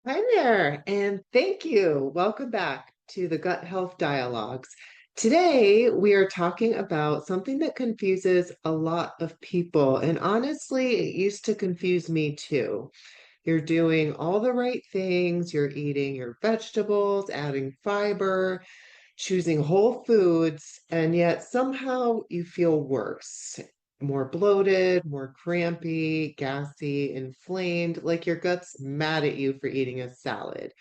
Hi there, and thank you. Welcome back to the Gut Health Dialogues. Today, we are talking about something that confuses a lot of people, and honestly, it used to confuse me too. You're doing all the right things, you're eating your vegetables, adding fiber, choosing whole foods, and yet somehow you feel worse, more bloated, more crampy, gassy, inflamed, like your gut's mad at you for eating a salad.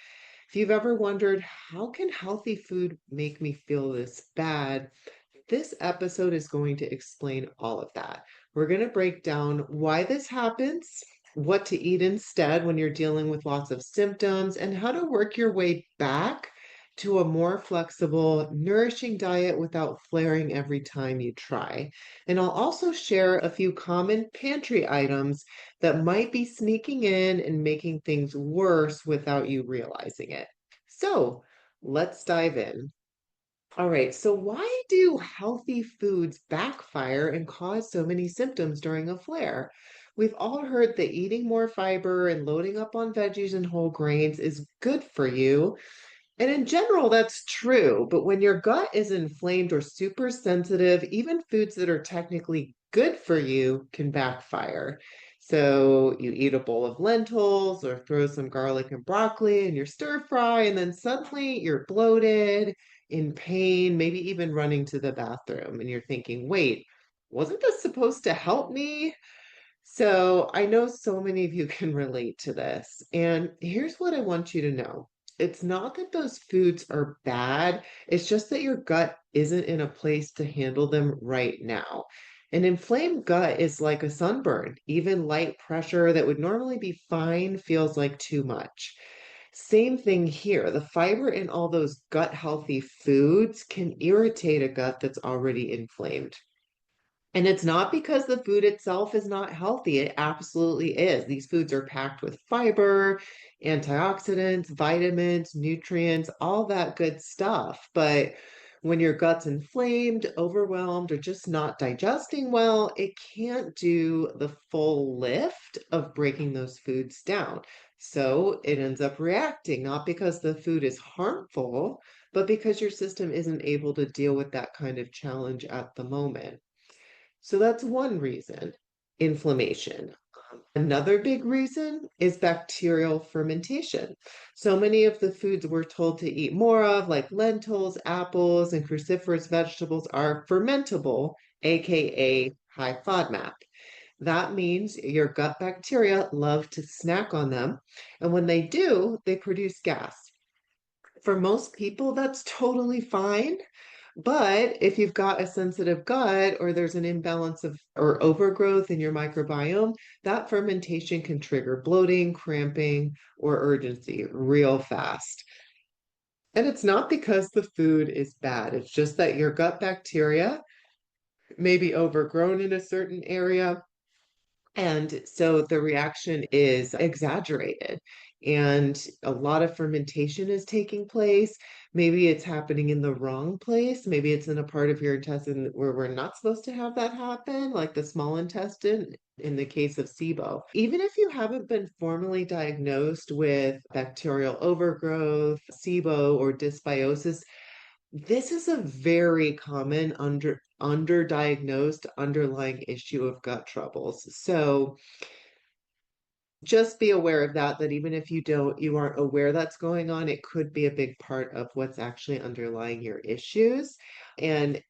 If you've ever wondered, how can healthy food make me feel this bad? This episode is going to explain all of that. We're going to break down why this happens, what to eat instead when you're dealing with lots of symptoms, and how to work your way back to a more flexible, nourishing diet without flaring every time you try. And I'll also share a few common pantry items that might be sneaking in and making things worse without you realizing it. So let's dive in. All right, so why do healthy foods backfire and cause so many symptoms during a flare? We've all heard that eating more fiber and loading up on veggies and whole grains is good for you. And in general, that's true. But when your gut is inflamed or super sensitive, even foods that are technically good for you can backfire. So you eat a bowl of lentils or throw some garlic and broccoli in your stir fry, and then suddenly you're bloated, in pain, maybe even running to the bathroom. And you're thinking, wait, wasn't this supposed to help me? So I know so many of you can relate to this. And here's what I want you to know. It's not that those foods are bad. It's just that your gut isn't in a place to handle them right now. An inflamed gut is like a sunburn. Even light pressure that would normally be fine feels like too much. Same thing here. The fiber in all those gut healthy foods can irritate a gut that's already inflamed. And it's not because the food itself is not healthy. It absolutely is. These foods are packed with fiber, antioxidants, vitamins, nutrients, all that good stuff. But when your gut's inflamed, overwhelmed, or just not digesting well, it can't do the full lift of breaking those foods down. So it ends up reacting, not because the food is harmful, but because your system isn't able to deal with that kind of challenge at the moment. So that's one reason, inflammation. Another big reason is bacterial fermentation. So many of the foods we're told to eat more of, like lentils, apples, and cruciferous vegetables, are fermentable, aka high FODMAP. That means your gut bacteria love to snack on them. And when they do, they produce gas. For most people, that's totally fine. But if you've got a sensitive gut or there's an imbalance of or overgrowth in your microbiome, that fermentation can trigger bloating, cramping, or urgency real fast. And it's not because the food is bad. It's just that your gut bacteria may be overgrown in a certain area, and so the reaction is exaggerated. And a lot of fermentation is taking place. Maybe it's happening in the wrong place. Maybe it's in a part of your intestine where we're not supposed to have that happen, like the small intestine in the case of SIBO. Even if you haven't been formally diagnosed with bacterial overgrowth, SIBO, or dysbiosis, this is a very common underdiagnosed underlying issue of gut troubles. So just be aware of that, that even if you aren't aware that's going on, it could be a big part of what's actually underlying your issues. And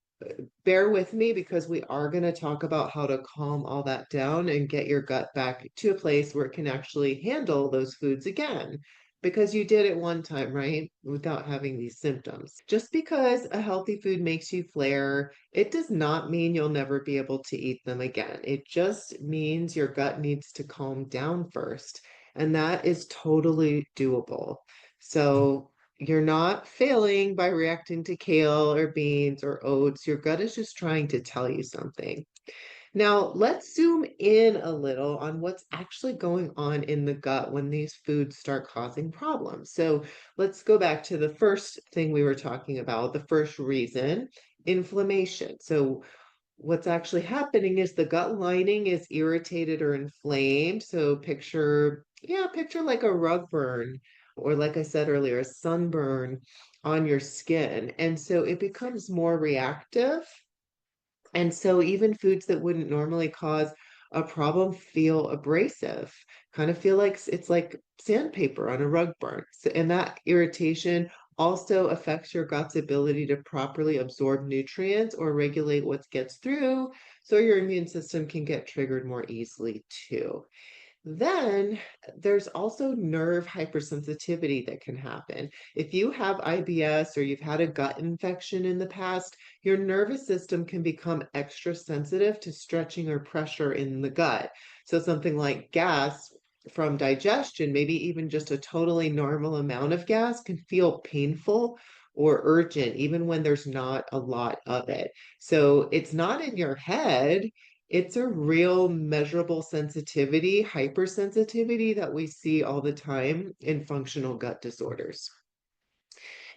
bear with me because we are going to talk about how to calm all that down and get your gut back to a place where it can actually handle those foods again. Because you did it one time, right? Without having these symptoms. Just because a healthy food makes you flare, it does not mean you'll never be able to eat them again. It just means your gut needs to calm down first. And that is totally doable. So you're not failing by reacting to kale or beans or oats. Your gut is just trying to tell you something. Now, let's zoom in a little on what's actually going on in the gut when these foods start causing problems. So, let's go back to the first thing we were talking about, the first reason, inflammation. So, what's actually happening is the gut lining is irritated or inflamed. So, picture like a rug burn or like I said earlier, a sunburn on your skin. And so it becomes more reactive. And so even foods that wouldn't normally cause a problem feel abrasive, kind of feel like it's like sandpaper on a rug burn. And that irritation also affects your gut's ability to properly absorb nutrients or regulate what gets through, so your immune system can get triggered more easily too. Then there's also nerve hypersensitivity that can happen. If you have IBS or you've had a gut infection in the past, your nervous system can become extra sensitive to stretching or pressure in the gut. So something like gas from digestion, maybe even just a totally normal amount of gas, can feel painful or urgent, even when there's not a lot of it. So it's not in your head, it's a real measurable sensitivity, hypersensitivity that we see all the time in functional gut disorders.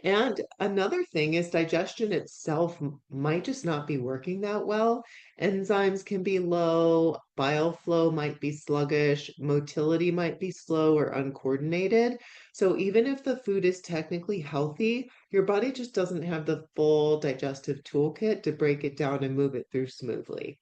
And another thing is digestion itself might just not be working that well. Enzymes can be low, bile flow might be sluggish, motility might be slow or uncoordinated. So even if the food is technically healthy, your body just doesn't have the full digestive toolkit to break it down and move it through smoothly.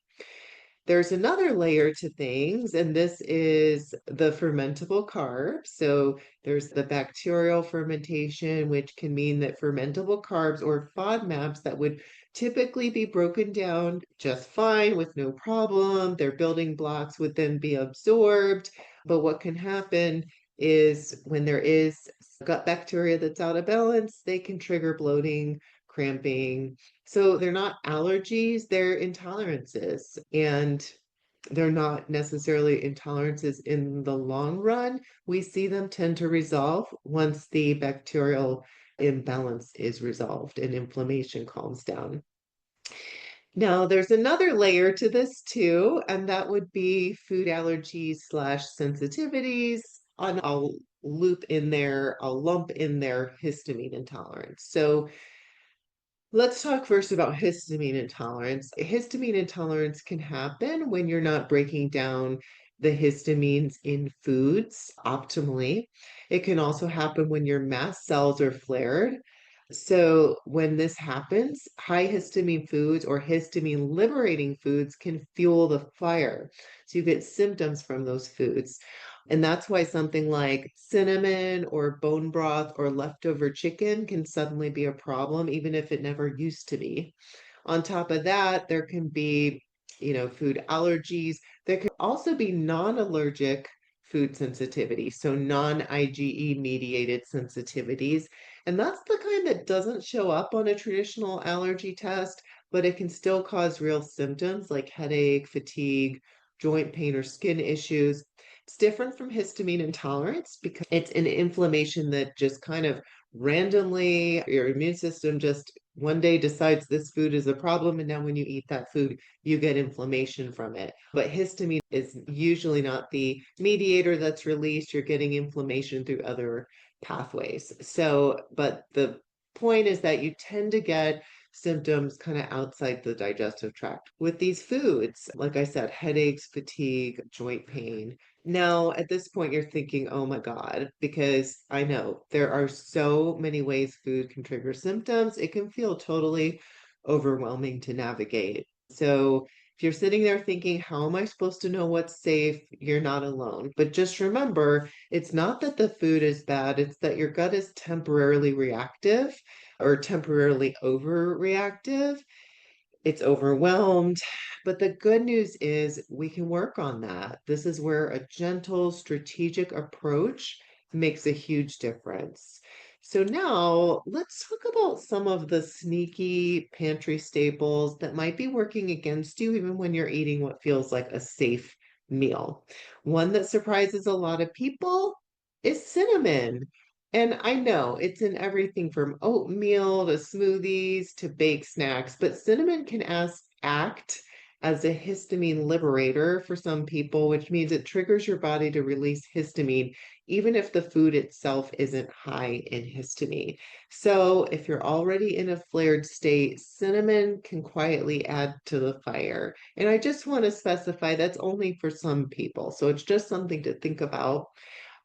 There's another layer to things, and this is the fermentable carbs. So there's the bacterial fermentation, which can mean that fermentable carbs or FODMAPs that would typically be broken down just fine with no problem. Their building blocks would then be absorbed. But what can happen is when there is gut bacteria that's out of balance, they can trigger bloating, cramping. So they're not allergies, they're intolerances. And they're not necessarily intolerances in the long run. We see them tend to resolve once the bacterial imbalance is resolved and inflammation calms down. Now, there's another layer to this too, and that would be food allergies slash sensitivities. And I'll loop in there, I'll lump in there histamine intolerance. So let's talk first about histamine intolerance. Histamine intolerance can happen when you're not breaking down the histamines in foods optimally. It can also happen when your mast cells are flared. So, when this happens, high histamine foods or histamine liberating foods can fuel the fire. So, you get symptoms from those foods. And that's why something like cinnamon or bone broth or leftover chicken can suddenly be a problem, even if it never used to be. On top of that, there can be, food allergies. There can also be non-allergic food sensitivity, so non-IgE mediated sensitivities. And that's the kind that doesn't show up on a traditional allergy test, but it can still cause real symptoms like headache, fatigue, joint pain, or skin issues. It's different from histamine intolerance because it's an inflammation that just kind of randomly, your immune system just one day decides this food is a problem. And now when you eat that food, you get inflammation from it. But histamine is usually not the mediator that's released. You're getting inflammation through other pathways. So, but the point is that you tend to get symptoms kind of outside the digestive tract with these foods. Like I said, headaches, fatigue, joint pain. Now, at this point, you're thinking, oh my God, because I know there are so many ways food can trigger symptoms. It can feel totally overwhelming to navigate. So, if you're sitting there thinking, how am I supposed to know what's safe? You're not alone. But just remember, it's not that the food is bad, it's that your gut is temporarily reactive or temporarily overreactive. It's overwhelmed. But the good news is we can work on that. This is where a gentle, strategic approach makes a huge difference. So now let's talk about some of the sneaky pantry staples that might be working against you even when you're eating what feels like a safe meal. One that surprises a lot of people is cinnamon. And I know it's in everything from oatmeal to smoothies to baked snacks, but cinnamon can act as a histamine liberator for some people, which means it triggers your body to release histamine, even if the food itself isn't high in histamine. So if you're already in a flared state, cinnamon can quietly add to the fire. And I just want to specify that's only for some people. So it's just something to think about.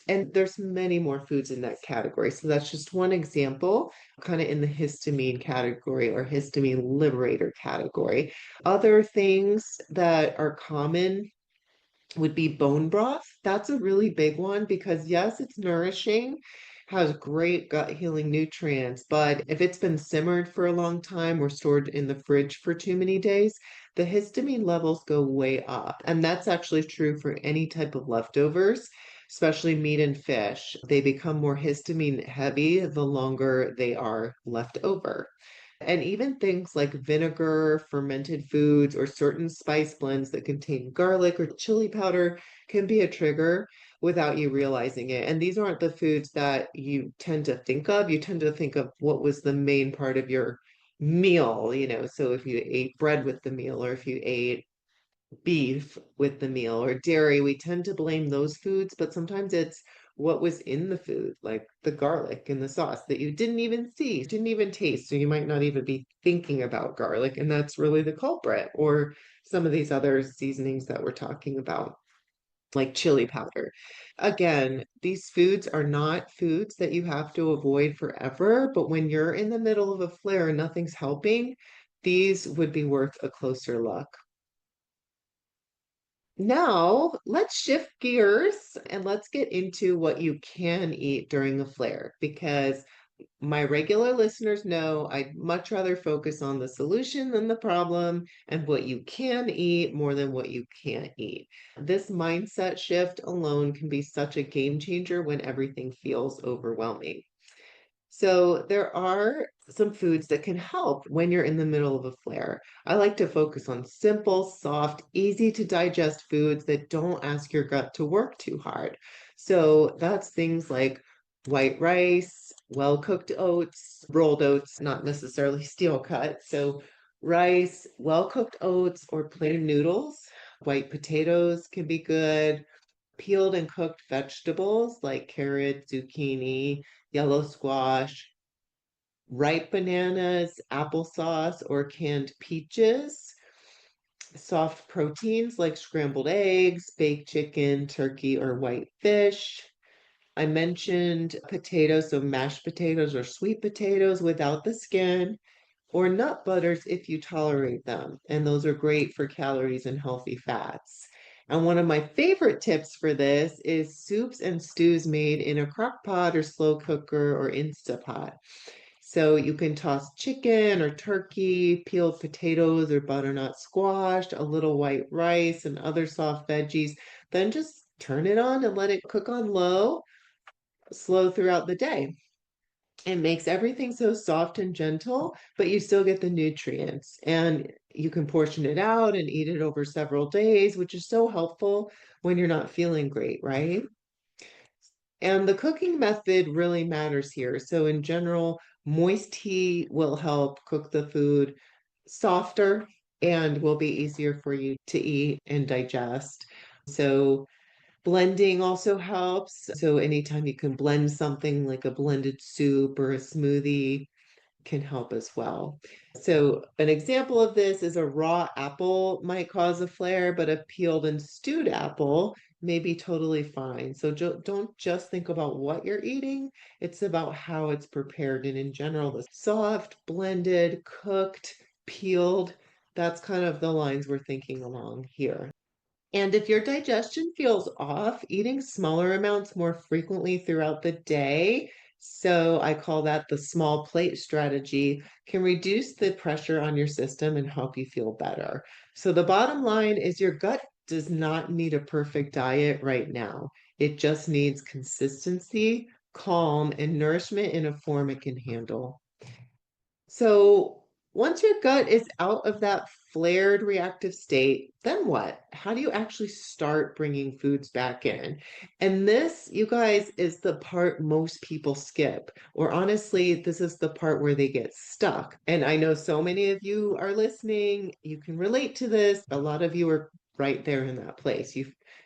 And there's many more foods in that category. So that's just one example, kind of in the histamine category or histamine liberator category. Other things that are common would be bone broth. That's a really big one because, yes, it's nourishing, has great gut healing nutrients, but if it's been simmered for a long time or stored in the fridge for too many days, the histamine levels go way up. And that's actually true for any type of leftovers, especially meat and fish. They become more histamine heavy the longer they are left over. And even things like vinegar, fermented foods, or certain spice blends that contain garlic or chili powder can be a trigger without you realizing it. And these aren't the foods that you tend to think of. You tend to think of what was the main part of your meal, So if you ate bread with the meal, or if you ate beef with the meal or dairy, we tend to blame those foods, but sometimes it's what was in the food, like the garlic and the sauce that you didn't even see, didn't even taste. So you might not even be thinking about garlic, and that's really the culprit, or some of these other seasonings that we're talking about, like chili powder. Again, these foods are not foods that you have to avoid forever, but when you're in the middle of a flare and nothing's helping, these would be worth a closer look. Now, let's shift gears and let's get into what you can eat during a flare because my regular listeners know I'd much rather focus on the solution than the problem and what you can eat more than what you can't eat. This mindset shift alone can be such a game changer when everything feels overwhelming. So there are some foods that can help when you're in the middle of a flare. I like to focus on simple, soft, easy to digest foods that don't ask your gut to work too hard. So that's things like white rice, well-cooked oats, rolled oats, not necessarily steel cut. So rice, well-cooked oats, or plain noodles. White potatoes can be good. Peeled and cooked vegetables like carrot, zucchini, yellow squash, ripe bananas, applesauce, or canned peaches, soft proteins like scrambled eggs, baked chicken, turkey, or white fish. I mentioned potatoes, so mashed potatoes or sweet potatoes without the skin, or nut butters if you tolerate them. And those are great for calories and healthy fats. And one of my favorite tips for this is soups and stews made in a crock pot or slow cooker or Instapot. So you can toss chicken or turkey, peeled potatoes or butternut squash, a little white rice, and other soft veggies. Then just turn it on and let it cook on low, slow throughout the day. It makes everything so soft and gentle, but you still get the nutrients. And you can portion it out and eat it over several days, which is so helpful when you're not feeling great, right? And the cooking method really matters here. So, in general, moist heat will help cook the food softer and will be easier for you to eat and digest. So, blending also helps. So, anytime you can blend something like a blended soup or a smoothie, can help as well. So, an example of this is a raw apple might cause a flare, but a peeled and stewed apple may be totally fine. So, don't just think about what you're eating, it's about how it's prepared. And in general, the soft, blended, cooked, peeled, that's kind of the lines we're thinking along here. And if your digestion feels off, eating smaller amounts more frequently throughout the day, so I call that the small plate strategy, can reduce the pressure on your system and help you feel better. So the bottom line is your gut does not need a perfect diet right now. It just needs consistency, calm, and nourishment in a form it can handle. So once your gut is out of that flared reactive state, then what? How do you actually start bringing foods back in? And this, you guys, is the part most people skip. Or honestly, this is the part where they get stuck. And I know so many of you are listening. You can relate to this. A lot of you are right there in that place.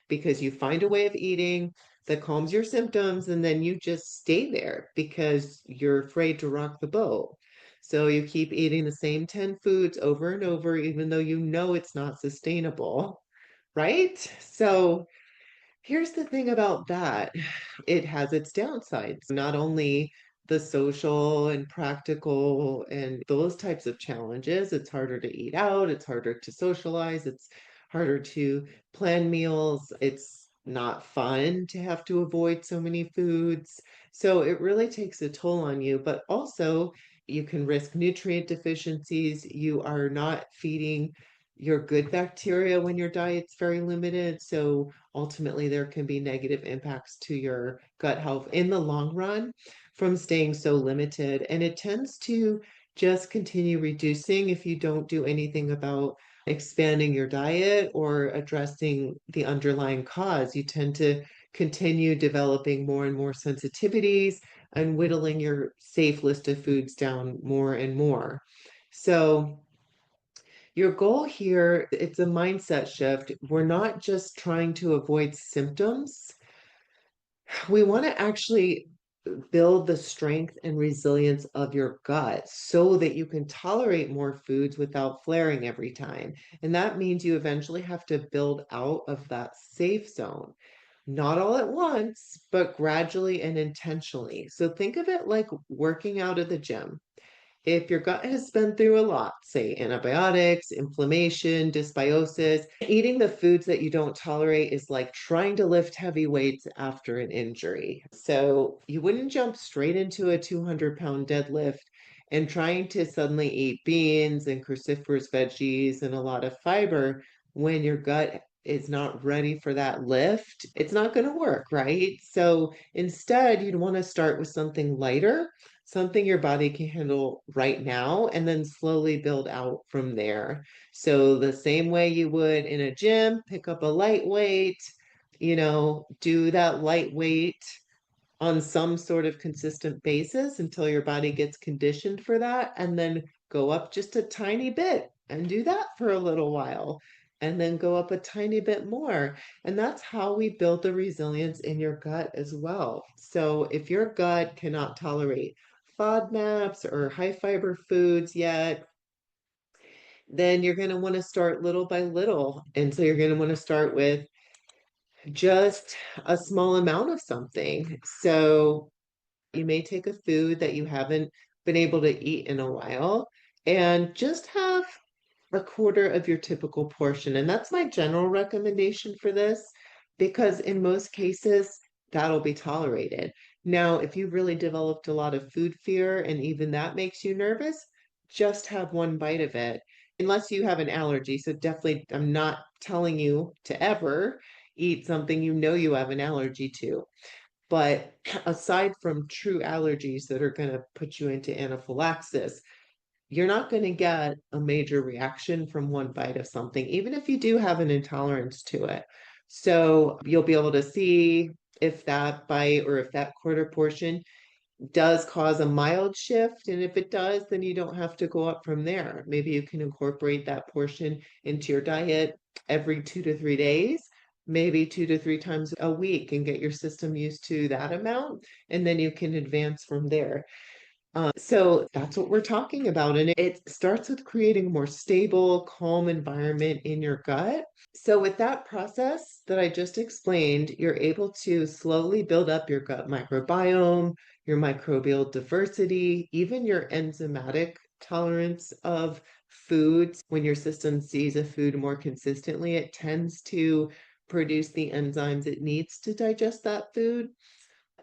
Because you find a way of eating that calms your symptoms, and then you just stay there because you're afraid to rock the boat. So you keep eating the same 10 foods over and over, even though you know it's not sustainable, right? So Here's the thing about that. It has its downsides, not only the social and practical and those types of challenges. It's harder to eat out, it's harder to socialize, it's harder to plan meals. It's not fun to have to avoid so many foods. So it really takes a toll on you, but also you can risk nutrient deficiencies. You are not feeding your good bacteria when your diet's very limited. So ultimately there can be negative impacts to your gut health in the long run from staying so limited. And it tends to just continue reducing if you don't do anything about expanding your diet or addressing the underlying cause. You tend to continue developing more and more sensitivities and whittling your safe list of foods down more and more. So your goal here, it's a mindset shift. We're not just trying to avoid symptoms. We want to actually build the strength and resilience of your gut so that you can tolerate more foods without flaring every time. And that means you eventually have to build out of that safe zone. Not all at once, but gradually and intentionally. So think of it like working out at the gym. If your gut has been through a lot, say antibiotics, inflammation, dysbiosis, eating the foods that you don't tolerate is like trying to lift heavy weights after an injury. So you wouldn't jump straight into a 200-pound deadlift and trying to suddenly eat beans and cruciferous veggies and a lot of fiber when your gut is not ready for that lift. It's not going to work, right? So instead, you'd want to start with something lighter, something your body can handle right now, and then slowly build out from there. So, the same way you would in a gym, pick up a lightweight, do that lightweight on some sort of consistent basis until your body gets conditioned for that, and then go up just a tiny bit and do that for a little while. And then go up a tiny bit more. And that's how we build the resilience in your gut as well. So, if your gut cannot tolerate FODMAPs or high fiber foods yet, then you're going to want to start little by little. And so, you're going to want to start with just a small amount of something. So, you may take a food that you haven't been able to eat in a while and just have a quarter of your typical portion. And that's my general recommendation for this because in most cases, that'll be tolerated. Now, if you've really developed a lot of food fear and even that makes you nervous, just have one bite of it. Unless you have an allergy. So definitely, I'm not telling you to ever eat something you know you have an allergy to. But aside from true allergies that are going to put you into anaphylaxis, you're not going to get a major reaction from one bite of something, even if you do have an intolerance to it. So you'll be able to see if that bite or if that quarter portion does cause a mild shift. And if it does, then you don't have to go up from there. Maybe you can incorporate that portion into your diet every 2 to 3 days, maybe 2 to 3 times a week, and get your system used to that amount. And then you can advance from there. So that's what we're talking about. And it starts with creating a more stable, calm environment in your gut. So, with that process that I just explained, you're able to slowly build up your gut microbiome, your microbial diversity, even your enzymatic tolerance of foods. When your system sees a food more consistently, it tends to produce the enzymes it needs to digest that food.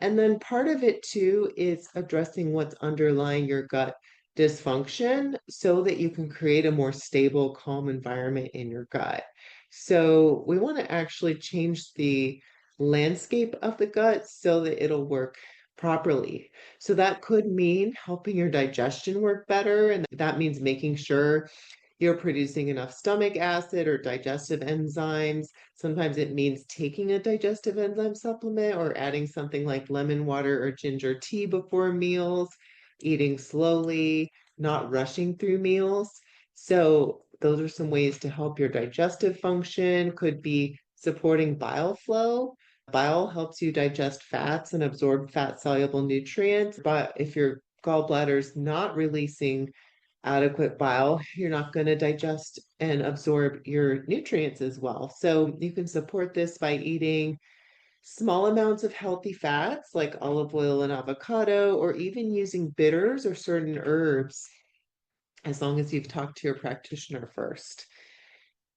And then part of it too is addressing what's underlying your gut dysfunction so that you can create a more stable, calm environment in your gut. So we want to actually change the landscape of the gut so that it'll work properly. So that could mean helping your digestion work better. And that means making sure you're producing enough stomach acid or digestive enzymes. Sometimes it means taking a digestive enzyme supplement or adding something like lemon water or ginger tea before meals, eating slowly, not rushing through meals. So, those are some ways to help your digestive function, could be supporting bile flow. Bile helps you digest fats and absorb fat soluble nutrients. But if your gallbladder is not releasing adequate bile, you're not going to digest and absorb your nutrients as well. So you can support this by eating Small amounts of healthy fats like olive oil and avocado, or even using bitters or certain herbs, as long as you've talked to your practitioner first.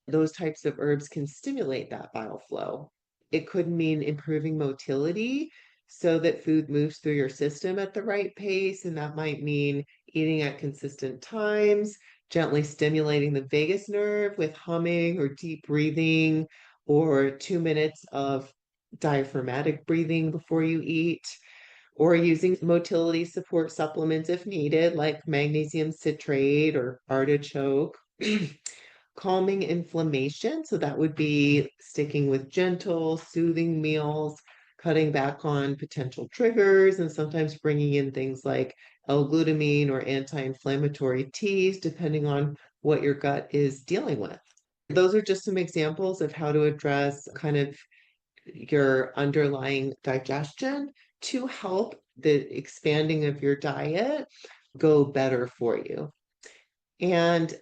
Those types of herbs can stimulate that bile flow. It could mean improving motility so that food moves through your system at the right pace. And that might mean eating at consistent times, gently stimulating the vagus nerve with humming or deep breathing, or 2 minutes of diaphragmatic breathing before you eat, or using motility support supplements if needed, like magnesium citrate or artichoke. Calming inflammation. So that would be sticking with gentle, soothing meals, cutting back on potential triggers, and sometimes bringing in things like L-glutamine or anti-inflammatory teas, depending on what your gut is dealing with. Those are just some examples of how to address kind of your underlying digestion to help the expanding of your diet go better for you. And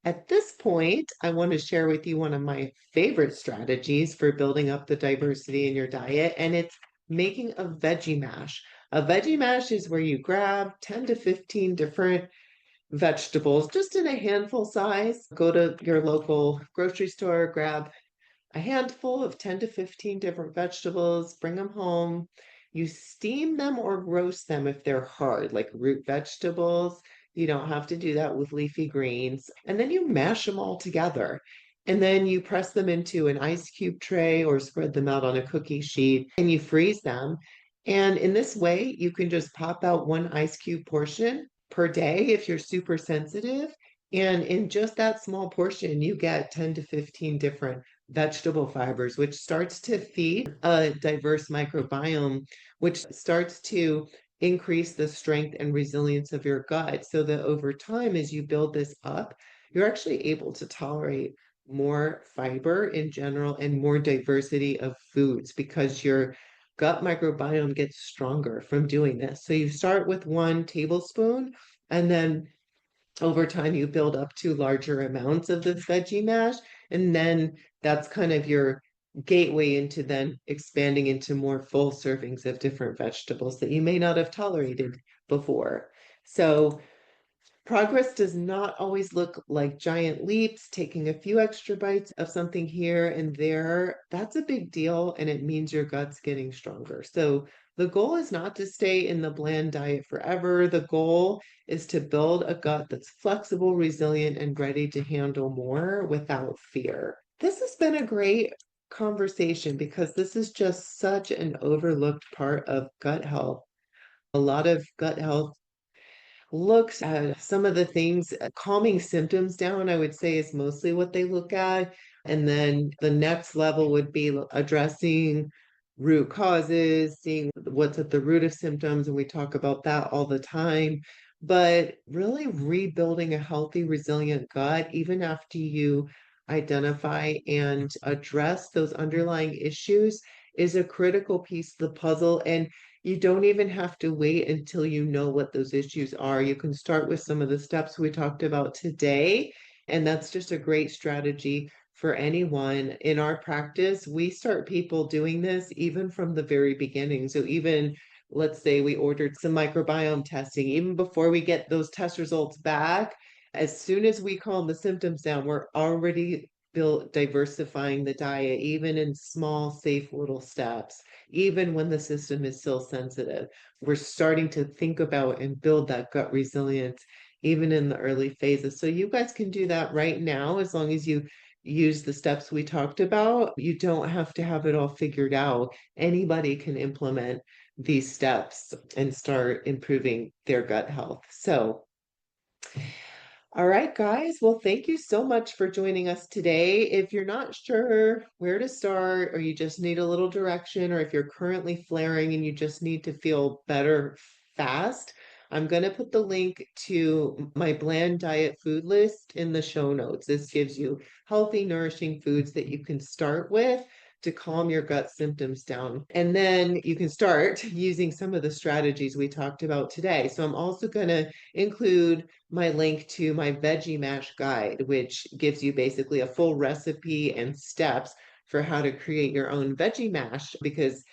at this point, I want to share with you one of my favorite strategies for building up the diversity in your diet, and it's making a veggie mash. A veggie mash is where you grab 10 to 15 different vegetables, just in a handful size. Go to your local grocery store, grab a handful of 10 to 15 different vegetables, bring them home. You steam them or roast them if they're hard, like root vegetables. You don't have to do that with leafy greens. And then you mash them all together. And then you press them into an ice cube tray or spread them out on a cookie sheet and you freeze them. And in this way, you can just pop out one ice cube portion per day if you're super sensitive. And in just that small portion, you get 10 to 15 different vegetable fibers, which starts to feed a diverse microbiome, which starts to increase the strength and resilience of your gut so that over time, as you build this up, you're actually able to tolerate more fiber in general and more diversity of foods because your gut microbiome gets stronger from doing this. So you start with 1 tablespoon, and then over time you build up to larger amounts of this veggie mash, and then that's kind of your gateway into then expanding into more full servings of different vegetables that you may not have tolerated before. So progress does not always look like giant leaps. Taking a few extra bites of something here and there, that's a big deal, and it means your gut's getting stronger. So the goal is not to stay in the bland diet forever. The goal is to build a gut that's flexible, resilient, and ready to handle more without fear. This has been a great conversation because this is just such an overlooked part of gut health. A lot of gut health looks at some of the things, calming symptoms down, I would say, is mostly what they look at. And then the next level would be addressing root causes, seeing what's at the root of symptoms. And we talk about that all the time. But really rebuilding a healthy, resilient gut, even after you identify and address those underlying issues, is a critical piece of the puzzle. And you don't even have to wait until you know what those issues are. You can start with some of the steps we talked about today, and that's just a great strategy for anyone. In our practice, we start people doing this even from the very beginning. So even let's say we ordered some microbiome testing, even before we get those test results back, as soon as we calm the symptoms down, we're already diversifying the diet, even in small, safe little steps, even when the system is still sensitive. We're starting to think about and build that gut resilience, even in the early phases. So you guys can do that right now as long as you use the steps we talked about. You don't have to have it all figured out. Anybody can implement these steps and start improving their gut health. So all right, guys. Well, thank you so much for joining us today. If you're not sure where to start, or you just need a little direction, or if you're currently flaring and you just need to feel better fast, I'm going to put the link to my bland diet food list in the show notes. This gives you healthy, nourishing foods that you can start with to calm your gut symptoms down. And then you can start using some of the strategies we talked about today. So I'm also going to include my link to my veggie mash guide, which gives you basically a full recipe and steps for how to create your own veggie mash, because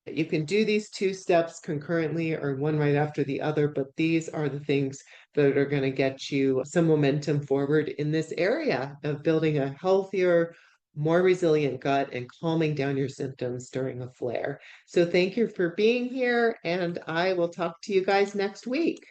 you can do these two steps concurrently or one right after the other, but these are the things that are going to get you some momentum forward in this area of building a healthier, more resilient gut and calming down your symptoms during a flare. So thank you for being here, and I will talk to you guys next week.